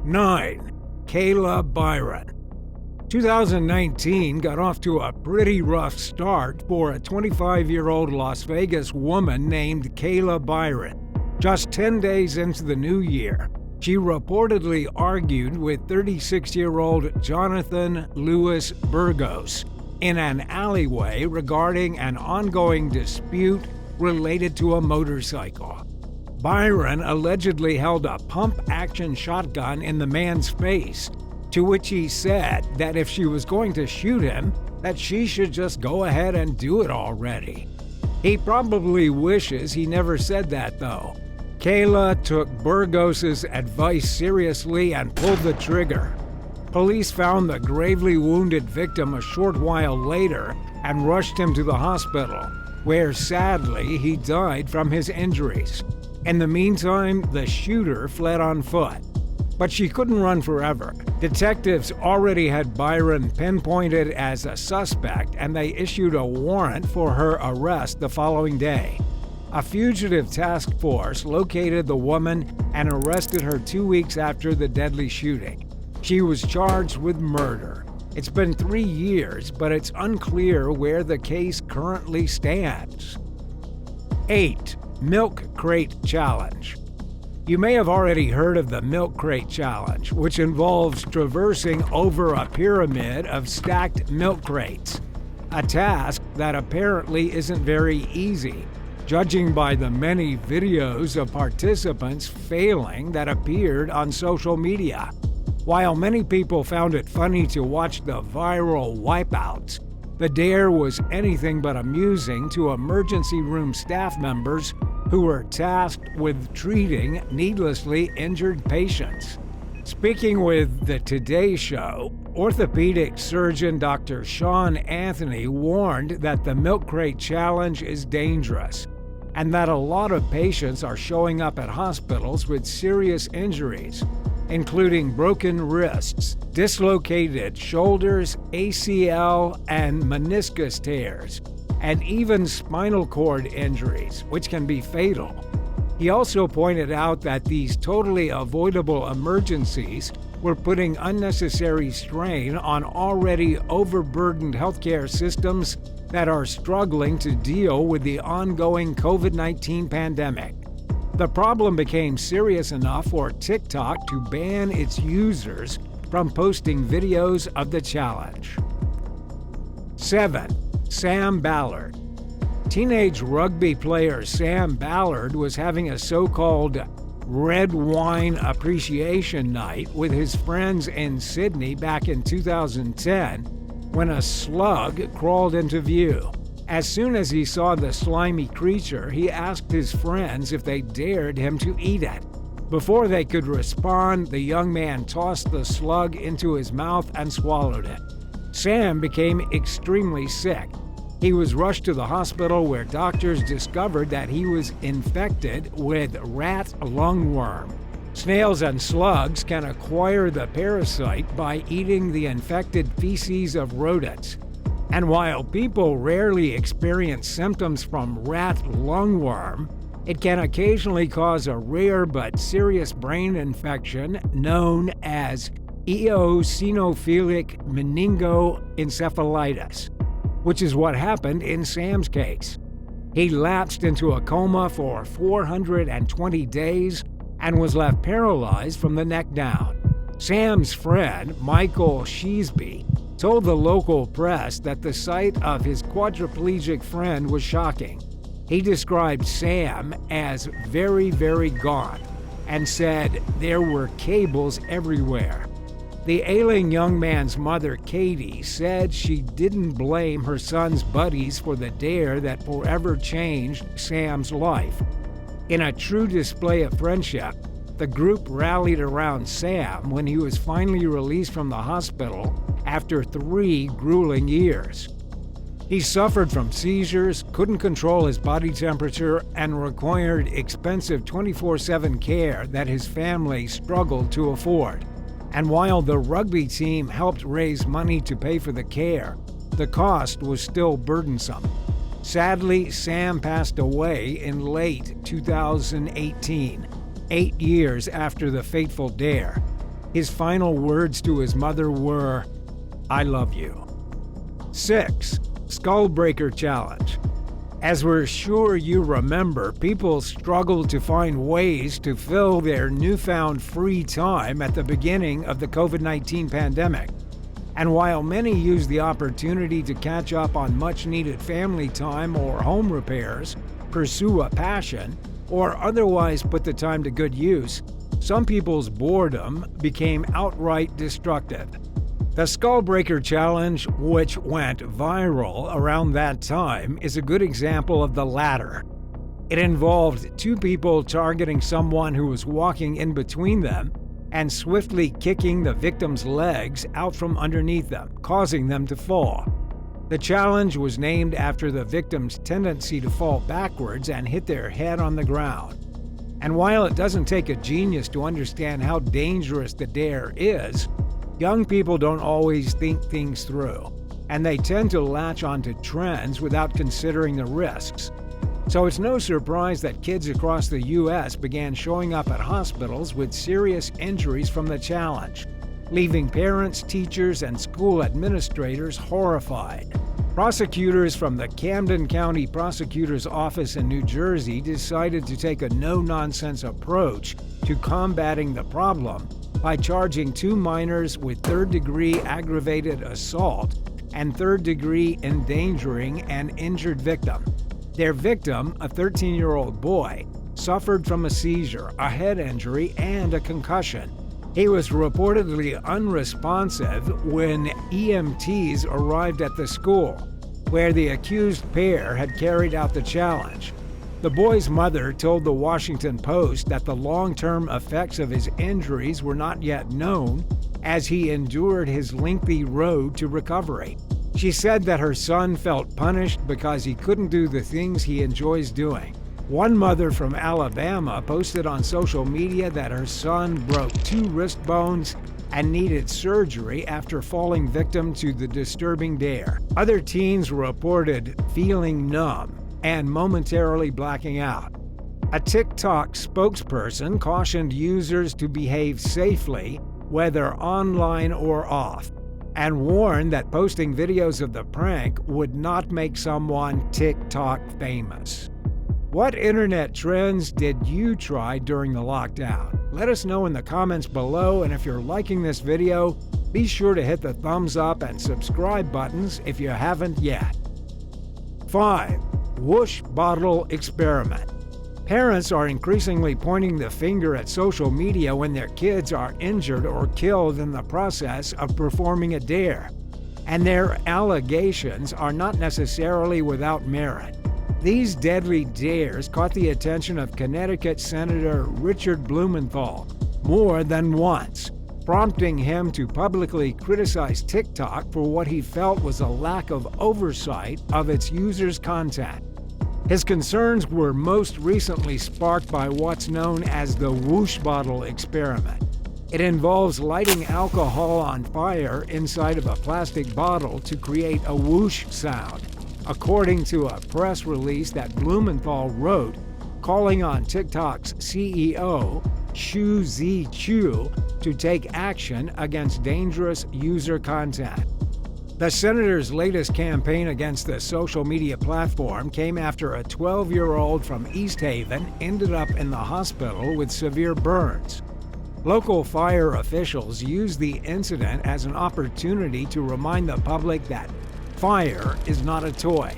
9. KAYLA BIRON. 2019 got off to a pretty rough start for a 25-year-old Las Vegas woman named KAYLA BIRON. Just 10 days into the new year, she reportedly argued with 36-year-old Jonathan Louis Burgos in an alleyway regarding an ongoing dispute related to a motorcycle. Byron allegedly held a pump-action shotgun in the man's face, to which he said that if she was going to shoot him, that she should just go ahead and do it already. He probably wishes he never said that, though. KAYLA took Burgos's advice seriously and pulled the trigger. Police found the gravely wounded victim a short while later and rushed him to the hospital, where sadly he died from his injuries. In the meantime, the shooter fled on foot. But she couldn't run forever. Detectives already had Byron pinpointed as a suspect, and they issued a warrant for her arrest the following day. A fugitive task force located the woman and arrested her 2 weeks after the deadly shooting. She was charged with murder. It's been 3 years, but it's unclear where the case currently stands. 8. Milk Crate Challenge. You may have already heard of the Milk Crate Challenge, which involves traversing over a pyramid of stacked milk crates, a task that apparently isn't very easy, judging by the many videos of participants failing that appeared on social media. While many people found it funny to watch the viral wipeouts, the dare was anything but amusing to emergency room staff members who were tasked with treating needlessly injured patients. Speaking with the Today Show, orthopedic surgeon Dr. Sean Anthony warned that the Milk Crate Challenge is dangerous and that a lot of patients are showing up at hospitals with serious injuries, including broken wrists, dislocated shoulders, ACL and meniscus tears, and even spinal cord injuries, which can be fatal. He also pointed out that these totally avoidable emergencies were putting unnecessary strain on already overburdened healthcare systems that are struggling to deal with the ongoing COVID-19 pandemic. The problem became serious enough for TikTok to ban its users from posting videos of the challenge. 7. Sam Ballard. Teenage rugby player Sam Ballard was having a so-called red wine appreciation night with his friends in Sydney back in 2010 when a slug crawled into view. As soon as he saw the slimy creature, he asked his friends if they dared him to eat it. Before they could respond, the young man tossed the slug into his mouth and swallowed it. Sam became extremely sick. He was rushed to the hospital where doctors discovered that he was infected with rat lungworm. Snails and slugs can acquire the parasite by eating the infected feces of rodents. And while people rarely experience symptoms from rat lungworm, it can occasionally cause a rare but serious brain infection known as eosinophilic meningoencephalitis, which is what happened in Sam's case. He lapsed into a coma for 420 days and was left paralyzed from the neck down. Sam's friend, Michael Sheesby, told the local press that the sight of his quadriplegic friend was shocking. He described Sam as very, very gaunt and said there were cables everywhere. The ailing young man's mother, Katie, said she didn't blame her son's buddies for the dare that forever changed Sam's life. In a true display of friendship, the group rallied around Sam when he was finally released from the hospital after 3 grueling years. He suffered from seizures, couldn't control his body temperature, and required expensive 24/7 care that his family struggled to afford. And while the rugby team helped raise money to pay for the care, the cost was still burdensome. Sadly, Sam passed away in late 2018, 8 years after the fateful dare. His final words to his mother were, "I love you." 6. Skull Breaker Challenge. As we're sure you remember, people struggled to find ways to fill their newfound free time at the beginning of the COVID-19 pandemic. And while many used the opportunity to catch up on much-needed family time or home repairs, pursue a passion, or otherwise put the time to good use, some people's boredom became outright destructive. The Skull Breaker Challenge, which went viral around that time, is a good example of the latter. It involved two people targeting someone who was walking in between them and swiftly kicking the victim's legs out from underneath them, causing them to fall. The challenge was named after the victim's tendency to fall backwards and hit their head on the ground. And while it doesn't take a genius to understand how dangerous the dare is, young people don't always think things through, and they tend to latch onto trends without considering the risks. So it's no surprise that kids across the U.S. began showing up at hospitals with serious injuries from the challenge, leaving parents, teachers, and school administrators horrified. Prosecutors from the Camden County Prosecutor's Office in New Jersey decided to take a no-nonsense approach to combating the problem by charging two minors with third-degree aggravated assault and third-degree endangering an injured victim. Their victim, a 13-year-old boy, suffered from a seizure, a head injury, and a concussion. He was reportedly unresponsive when EMTs arrived at the school, where the accused pair had carried out the challenge. The boy's mother told the Washington Post that the long-term effects of his injuries were not yet known as he endured his lengthy road to recovery. She said that her son felt punished because he couldn't do the things he enjoys doing. One mother from Alabama posted on social media that her son broke 2 wrist bones and needed surgery after falling victim to the disturbing dare. Other teens reported feeling numb and momentarily blacking out. A TikTok spokesperson cautioned users to behave safely, whether online or off, and warned that posting videos of the prank would not make someone TikTok famous. What internet trends did you try during the lockdown? Let us know in the comments below, and if you're liking this video, be sure to hit the thumbs up and subscribe buttons if you haven't yet. 5. Whoosh Bottle Experiment. Parents are increasingly pointing the finger at social media when their kids are injured or killed in the process of performing a dare, and their allegations are not necessarily without merit. These deadly dares caught the attention of Connecticut Senator Richard Blumenthal more than once, prompting him to publicly criticize TikTok for what he felt was a lack of oversight of its users' content. His concerns were most recently sparked by what's known as the Whoosh Bottle Experiment. It involves lighting alcohol on fire inside of a plastic bottle to create a whoosh sound, according to a press release that Blumenthal wrote, calling on TikTok's CEO, Xu Ziqiu, to take action against dangerous user content. The senator's latest campaign against the social media platform came after a 12-year-old from East Haven ended up in the hospital with severe burns. Local fire officials used the incident as an opportunity to remind the public that fire is not a toy.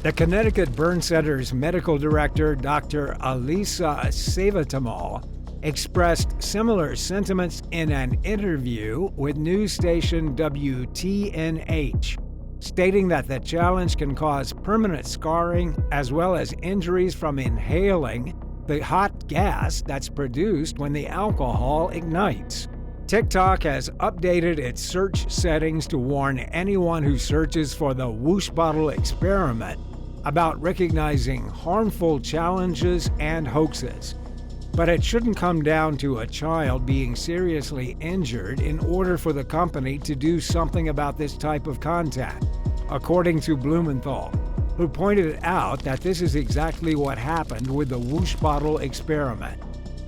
The Connecticut Burn Center's medical director, Dr. Alisa Savatamal, expressed similar sentiments in an interview with news station WTNH, stating that the challenge can cause permanent scarring as well as injuries from inhaling the hot gas that's produced when the alcohol ignites. TikTok has updated its search settings to warn anyone who searches for the Whoosh Bottle Experiment about recognizing harmful challenges and hoaxes. But it shouldn't come down to a child being seriously injured in order for the company to do something about this type of content, according to Blumenthal, who pointed out that this is exactly what happened with the Whoosh Bottle Experiment.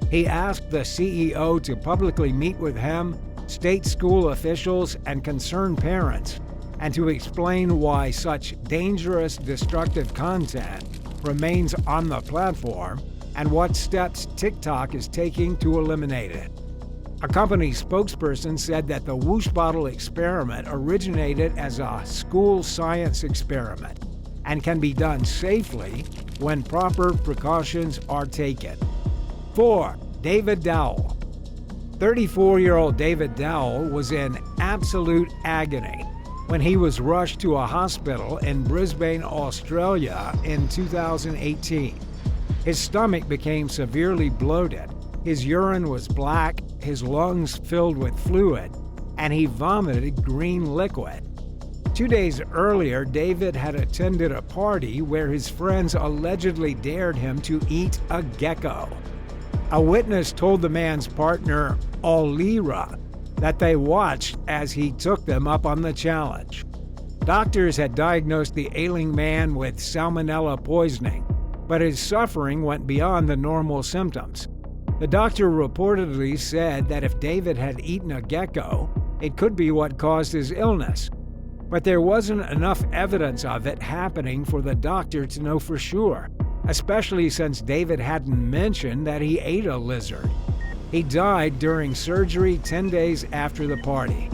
He asked the CEO to publicly meet with him, state school officials, and concerned parents, and to explain why such dangerous, destructive content remains on the platform and what steps TikTok is taking to eliminate it. A company spokesperson said that the Whoosh bottle experiment originated as a school science experiment and can be done safely when proper precautions are taken. 4. David Dowell. 34-year-old David Dowell was in absolute agony when he was rushed to a hospital in Brisbane, Australia in 2018. His stomach became severely bloated, his urine was black, his lungs filled with fluid, and he vomited green liquid. 2 days earlier, David had attended a party where his friends allegedly dared him to eat a gecko. A witness told the man's partner, Olira, that they watched as he took them up on the challenge. Doctors had diagnosed the ailing man with salmonella poisoning, but his suffering went beyond the normal symptoms. The doctor reportedly said that if David had eaten a gecko, it could be what caused his illness. But there wasn't enough evidence of it happening for the doctor to know for sure, especially since David hadn't mentioned that he ate a lizard. He died during surgery 10 days after the party.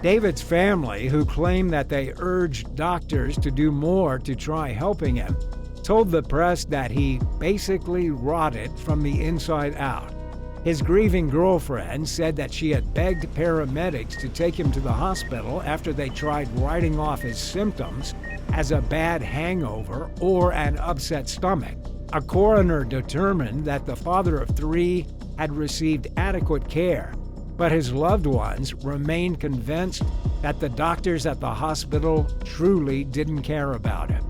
David's family, who claimed that they urged doctors to do more to try helping him, told the press that he basically rotted from the inside out. His grieving girlfriend said that she had begged paramedics to take him to the hospital after they tried writing off his symptoms as a bad hangover or an upset stomach. A coroner determined that the father of 3 had received adequate care, but his loved ones remained convinced that the doctors at the hospital truly didn't care about him.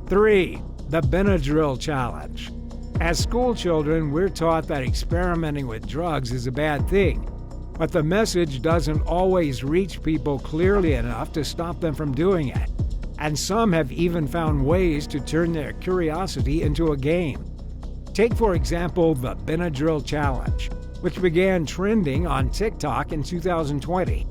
3. The BENADRYL challenge. As school children, we're taught that experimenting with drugs is a bad thing, but the message doesn't always reach people clearly enough to stop them from doing it, and some have even found ways to turn their curiosity into a game. Take, for example, the BENADRYL challenge, which began trending on TikTok in 2020.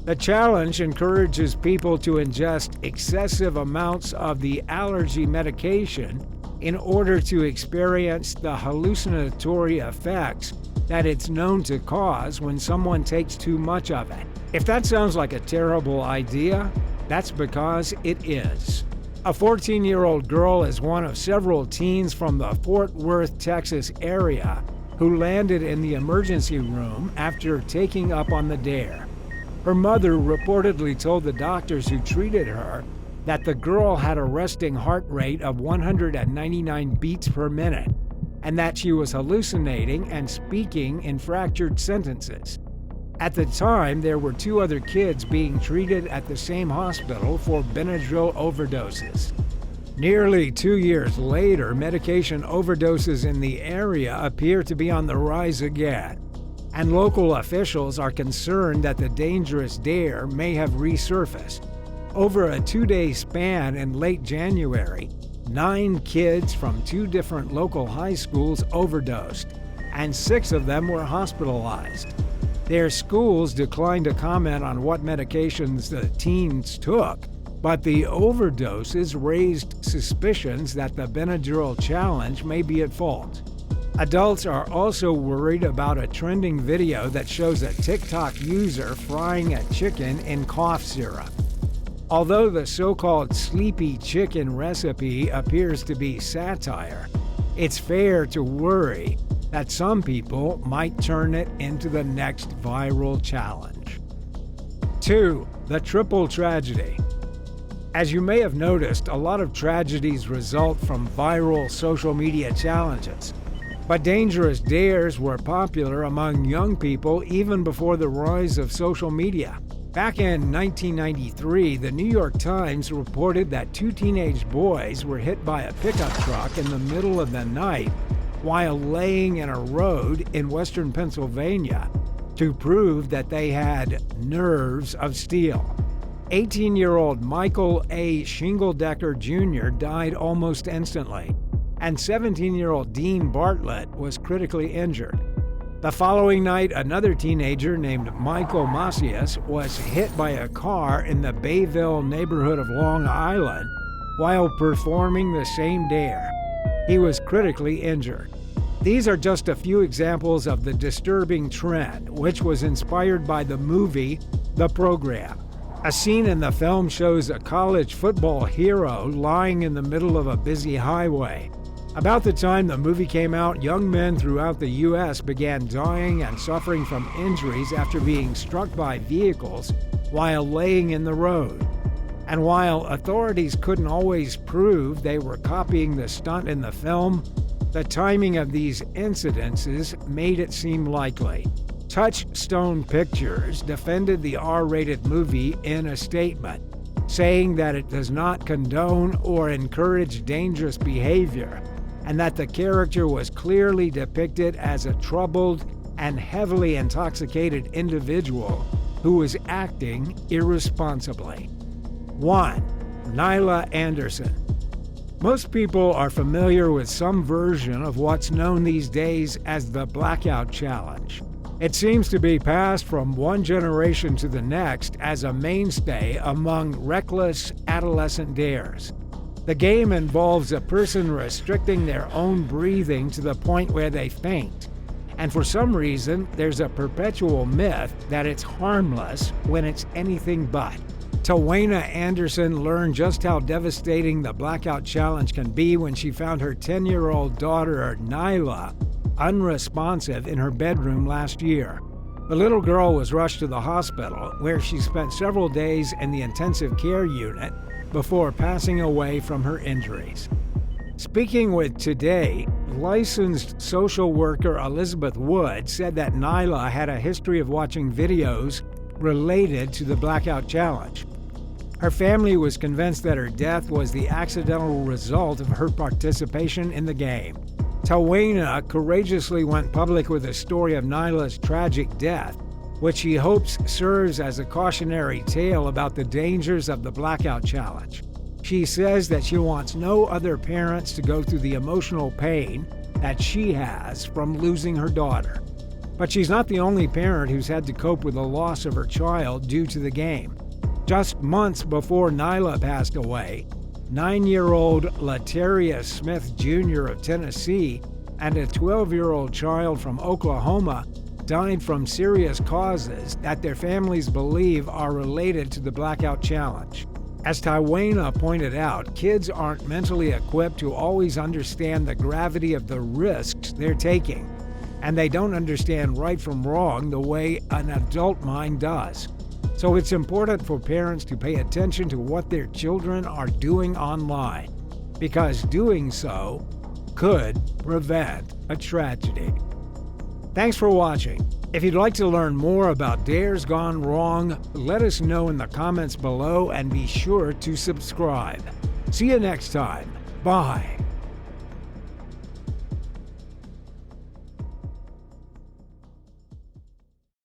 The challenge encourages people to ingest excessive amounts of the allergy medication in order to experience the hallucinatory effects that it's known to cause when someone takes too much of it. If that sounds like a terrible idea, that's because it is. A 14-year-old girl is one of several teens from the Fort Worth, Texas area who landed in the emergency room after taking up on the dare. Her mother reportedly told the doctors who treated her that the girl had a resting heart rate of 199 beats per minute and that she was hallucinating and speaking in fractured sentences. At the time, there were 2 other kids being treated at the same hospital for BENADRYL overdoses. Nearly 2 years later, medication overdoses in the area appear to be on the rise again, and local officials are concerned that the dangerous dare may have resurfaced. Over a 2-day span in late January, 9 kids from 2 different local high schools overdosed, and 6 of them were hospitalized. Their schools declined to comment on what medications the teens took, but the overdoses raised suspicions that the BENADRYL challenge may be at fault. Adults are also worried about a trending video that shows a TikTok user frying a chicken in cough syrup. Although the so-called sleepy chicken recipe appears to be satire, it's fair to worry that some people might turn it into the next viral challenge. 2. The triple tragedy. As you may have noticed, a lot of tragedies result from viral social media challenges. But dangerous dares were popular among young people even before the rise of social media. Back in 1993, the New York Times reported that 2 teenage boys were hit by a pickup truck in the middle of the night while laying in a road in western Pennsylvania to prove that they had nerves of steel. 18-year-old Michael A. Shingledecker Jr. died almost instantly, and 17-year-old Dean Bartlett was critically injured. The following night, another teenager named Michael Macias was hit by a car in the Bayville neighborhood of Long Island while performing the same dare. He was critically injured. These are just a few examples of the disturbing trend, which was inspired by the movie The Program. A scene in the film shows a college football hero lying in the middle of a busy highway. About the time the movie came out, young men throughout the U.S. began dying and suffering from injuries after being struck by vehicles while laying in the road. And while authorities couldn't always prove they were copying the stunt in the film, the timing of these incidences made it seem likely. Touchstone Pictures defended the R-rated movie in a statement, saying that it does not condone or encourage dangerous behavior, and that the character was clearly depicted as a troubled and heavily intoxicated individual who was acting irresponsibly. 1. Nyla Anderson. Most people are familiar with some version of what's known these days as the Blackout Challenge. It seems to be passed from one generation to the next as a mainstay among reckless adolescent dares. The game involves a person restricting their own breathing to the point where they faint. And for some reason, there's a perpetual myth that it's harmless when it's anything but. Tawana Anderson learned just how devastating the Blackout Challenge can be when she found her 10-year-old daughter, Nyla, unresponsive in her bedroom last year. The little girl was rushed to the hospital, where she spent several days in the intensive care unit before passing away from her injuries. Speaking with Today, licensed social worker Elizabeth Wood said that Nyla had a history of watching videos related to the Blackout Challenge. Her family was convinced that her death was the accidental result of her participation in the game. Tawana courageously went public with the story of Nyla's tragic death, which she hopes serves as a cautionary tale about the dangers of the Blackout Challenge. She says that she wants no other parents to go through the emotional pain that she has from losing her daughter. But she's not the only parent who's had to cope with the loss of her child due to the game. Just months before Nyla passed away, 9-year-old Lataria Smith Jr. of Tennessee and a 12-year-old child from Oklahoma died from serious causes that their families believe are related to the Blackout Challenge. As Tawana pointed out, kids aren't mentally equipped to always understand the gravity of the risks they're taking, and they don't understand right from wrong the way an adult mind does. So it's important for parents to pay attention to what their children are doing online, because doing so could prevent a tragedy. Thanks for watching. If you'd like to learn more about dares gone wrong, let us know in the comments below and be sure to subscribe. See you next time. Bye.